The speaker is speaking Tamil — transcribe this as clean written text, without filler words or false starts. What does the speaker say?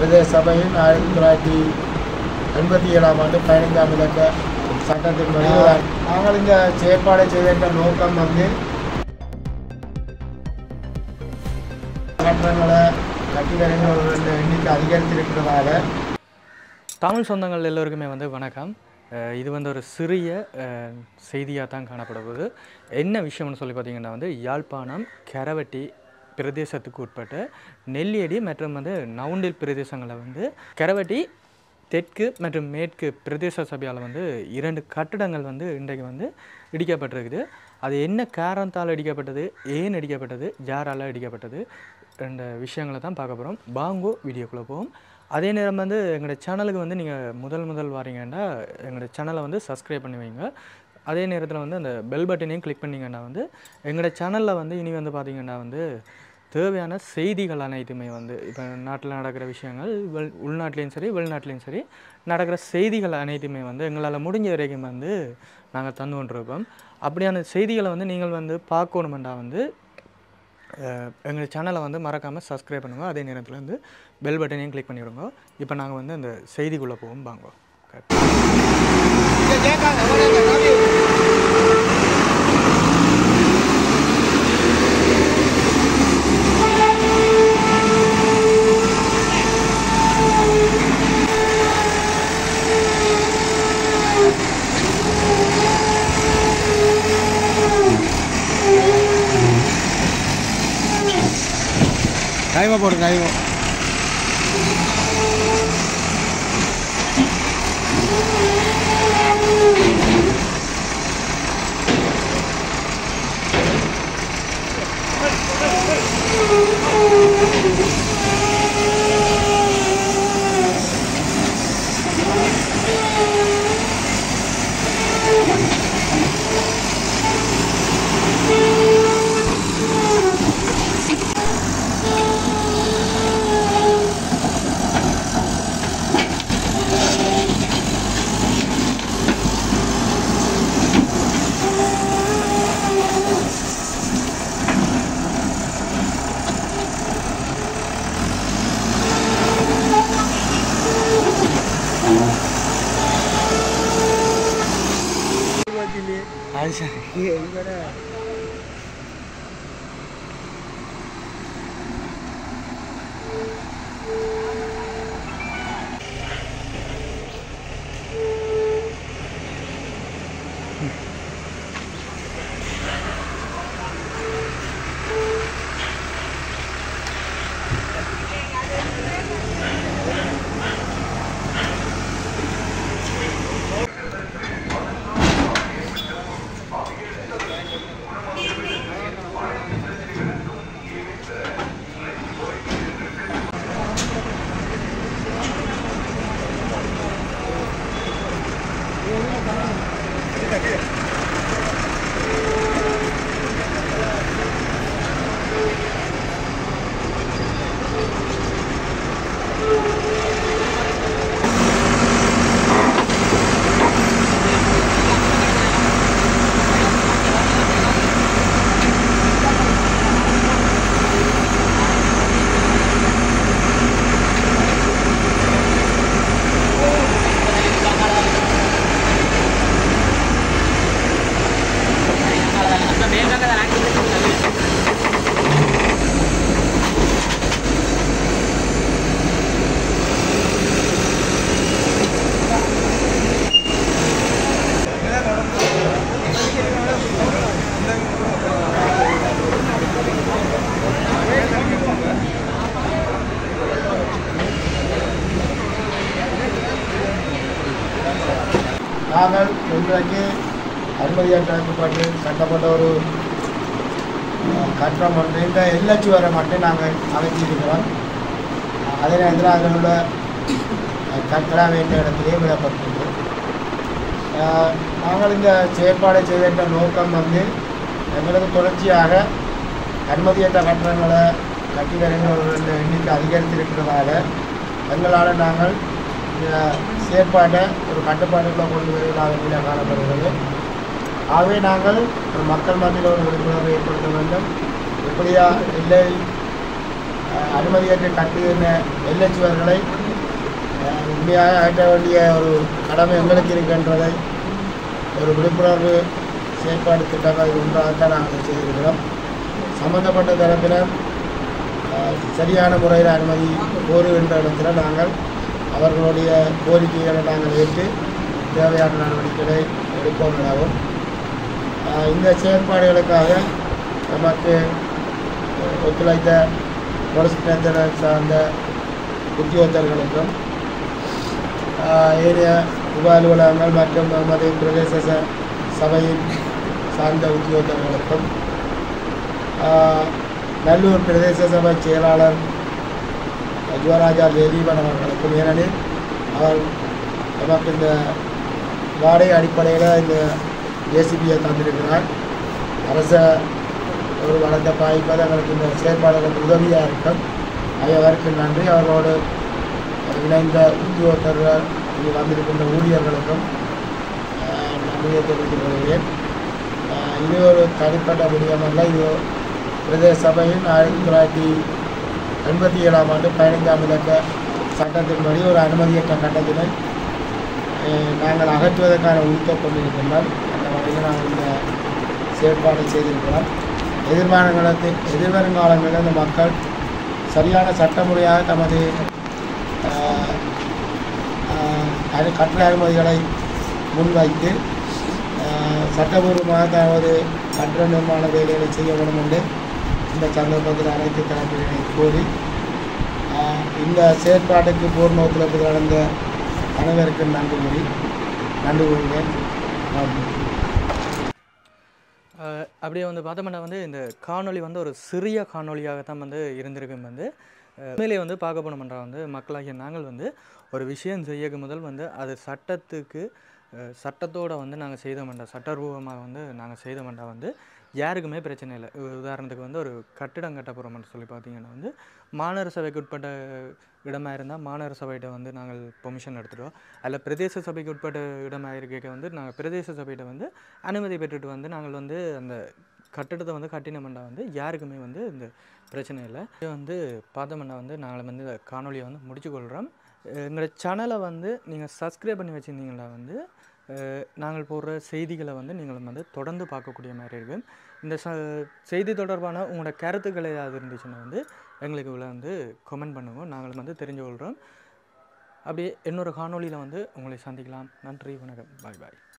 பிரதேச சபையின் 1987ஆம் ஆண்டு 15ஆம் இலக்க சட்டத்தின்படி நாங்கள் இந்த செயற்பாடை செய்த நோக்கம் கட்டணங்களை கட்டி வருகின்ற எண்ணிக்கை அதிகரித்திருக்கிறதால. தமிழ் சொந்தங்கள் எல்லோருக்குமே வணக்கம். இது ஒரு சிறிய செய்தியாக தான் காணப்படுவது. என்ன விஷயம்னு சொல்லி பார்த்தீங்கன்னா யாழ்ப்பாணம் கரவட்டி பிரதேசத்துக்கு உட்பட்ட நெல்லியடி மற்றும் நவுண்டில் பிரதேசங்களில் கரவட்டி தெற்கு மற்றும் மேற்கு பிரதேச சபையால் 2 கட்டடங்கள் இன்றைக்கு இடிக்கப்பட்டிருக்குது. அது என்ன காரணத்தால் இடிக்கப்பட்டது, ஏன் இடிக்கப்பட்டது, யாரால் இடிக்கப்பட்டது என்ற விஷயங்களை தான் பார்க்க போகிறோம். பாங்கோ வீடியோக்குள்ளே போவோம். அதே நேரம் எங்களோட சேனலுக்கு நீங்கள் முதல் வாரீங்கன்னா எங்களோட சேனலை சப்ஸ்கிரைப் பண்ணி வைங்க. அதே நேரத்தில் அந்த பெல் பட்டனையும் கிளிக் பண்ணிங்கன்னா எங்களோட சேனலில் இனி பார்த்திங்கன்னா தேவையான செய்திகள் அனைத்துமே இப்போ நாட்டில் நடக்கிற விஷயங்கள் உள்நாட்டிலையும் சரி வெளிநாட்டிலையும் சரி நடக்கிற செய்திகள் அனைத்துமே எங்களால் முடிஞ்ச வரைக்கும் நாங்கள் தந்து கொண்டிருப்போம். அப்படியான செய்திகளை நீங்கள் பார்க்கணுமெண்டா எங்கள் சேனலை மறக்காமல் சப்ஸ்கிரைப் பண்ணுங்கள். அதே நேரத்தில் பெல் பட்டனையும் கிளிக் பண்ணிவிடுங்க. இப்போ நாங்கள் அந்த செய்திக்குள்ளே போவோம். வாங்க. டைமை போடு டைமோ. நாங்கள் இன்றைக்கு அனுமதியற்றது சட்டப்பட்ட ஒரு கட்டணம் இந்த எல்ஹெச் வரை மட்டும் நாங்கள் அமைச்சிருக்கிறோம். அதே நேரத்தில் அதில் உள்ள கட்டண வேண்டிய இடத்திலே விடப்பட்டிருக்கு. நாங்கள் இந்த செயற்பாடை செய்த நோக்கம் எங்களுக்கு தொடர்ச்சியாக அனுமதியற்ற கட்டணங்களை கட்டி வருகின்ற எண்ணிக்கை அதிகரித்திருக்கிறதால எங்களால் நாங்கள் செயற்பாட்டை ஒரு கட்டுப்பாட்டுக்குள்ளே கொண்டு வருவதாக காணப்படுகிறது. ஆகவே நாங்கள் மக்கள் மத்தியில் ஒரு விழிப்புணர்வை ஏற்படுத்த வேண்டும். எப்படியா எல்லை அனுமதியற்ற கட்டுகின்ற வெள்ளச்சுவர்களை உண்மையாக ஆற்ற வேண்டிய ஒரு கடமை எங்களுக்கு இருக்கின்றதை ஒரு விழிப்புணர்வு செயற்பாடு திட்டங்கள் ஒன்றாகத்தான் நாங்கள் செய்திருக்கிறோம். சம்பந்தப்பட்ட தரப்பில் சரியான முறையில் அனுமதி கோருகின்ற இடத்துல நாங்கள் அவர்களுடைய கோரிக்கைகளை நாங்கள் ஏற்று தேவையான நடவடிக்கைகளை எடுப்போம் எனவும் இந்த செயற்பாடுகளுக்காக நமக்கு ஒத்துழைத்த பொலிஸ் நிலையத்தினை சார்ந்த உத்தியோகத்தர்களுக்கும் ஏனைய உப அலுவலகங்கள் மற்றும் நமது பிரதேச சபையின் சார்ந்த உத்தியோகத்தர்களுக்கும் நல்லூர் பிரதேச சபை செயலாளர் யுவராஜா தேதீபன் அவர்களுக்கும், ஏனெனில் அவர் நமக்கு இந்த வாடகை அடிப்படையில் இந்த ஏசிபியை தந்திருக்கிறார். அரச ஒரு வளத்தை பாய்ப்பது எங்களுக்கு இந்த செயற்பாடுகளுக்கு உதவியாக இருக்கும். அவருக்கு நன்றி. அவர்களோடு இணைந்த உத்தியோகத்தர்கள் இங்கு வந்திருக்கின்ற ஊழியர்களுக்கும் நன்றியை தெரிவித்துக் கொள்கிறேன். இது ஒரு தனிப்பட்ட விடயமல்ல. இது பிரதேச சபையின் 1987ஆம் ஆண்டு 15ஆம் இலக்க சட்டத்தின்படி ஒரு அனுமதியற்ற கட்டத்தினை நாங்கள் அகற்றுவதற்கான உறுத்தை கொண்டிருக்கின்றோம். அந்த வகையில் நாங்கள் இந்த செயற்பாடு செய்திருக்கிறோம். எதிர்வருங்காலங்களில் இந்த மக்கள் சரியான சட்டமுறையாக தமது கட்டட அனுமதிகளை முன்வைத்து சட்டபூர்வமாக தமது கட்டட நிர்மாண வேலைகளை செய்ய வேண்டும் என்று இந்த சந்தர்ப்பத்தில் அனைத்து தரப்பினரை கோரி இந்த செயற்பாட்டுக்கு பூர்ண ஒத்துழைப்பு நடந்த அனைவருக்கு நன்றி கூறுகிறேன். அப்படியே வந்து பார்த்தோம்னா வந்து இந்த காணொலி வந்து ஒரு சிறிய காணொலியாகத்தான் வந்து இருந்திருக்கும். வந்து உண்மையிலே வந்து பார்க்க போனோம்ன்றா வந்து மக்களாகிய நாங்கள் வந்து ஒரு விஷயம் செய்ய முதல் வந்து அது சட்டத்தோடு வந்து நாங்கள் செய்தோம்டா, சட்டரூபமாக வந்து நாங்கள் செய்தோம்டா வந்து யாருக்குமே பிரச்சனை இல்லை. உதாரணத்துக்கு வந்து ஒரு கட்டிடம் கட்ட போகிறோம்னு சொல்லி பார்த்தீங்கன்னா வந்து மாநகர சபைக்கு உட்பட்ட இடமாக இருந்தால் மாநகர சபையிட்ட வந்து நாங்கள் பெர்மிஷன் எடுத்துடுவோம். அதில் பிரதேச சபைக்கு உட்பட்ட இடமாக இருக்க வந்து நாங்கள் பிரதேச சபையிட்ட வந்து அனுமதி பெற்றுட்டு வந்து நாங்கள் வந்து அந்த கட்டிடத்தை வந்து கட்டினோம்னா வந்து யாருக்குமே வந்து இந்த பிரச்சனை இல்லை. இது வந்து பார்த்தோம்னா வந்து நாங்கள் வந்து இந்த காணொலியை வந்து முடிச்சுக்கொள்கிறோம். எங்களோட சேனலை வந்து நீங்கள் சப்ஸ்கிரைப் பண்ணி வச்சுருந்தீங்களா வந்து நாங்கள் போடுற செய்திகளை வந்து நீங்களும் வந்து தொடர்ந்து பார்க்கக்கூடிய மாதிரி இருக்குது. இந்த செய்தி தொடர்பான உங்களோட கருத்துக்கள் ஏதாவது இருந்துச்சுன்னா வந்து எங்களுக்கு இவ்வளோ வந்து கமெண்ட் பண்ணுவோம். நாங்களும் வந்து தெரிஞ்சு கொள்கிறோம். அப்படியே இன்னொரு காணொலியில் வந்து உங்களை சந்திக்கலாம். நன்றி, வணக்கம், பாய் பாய்.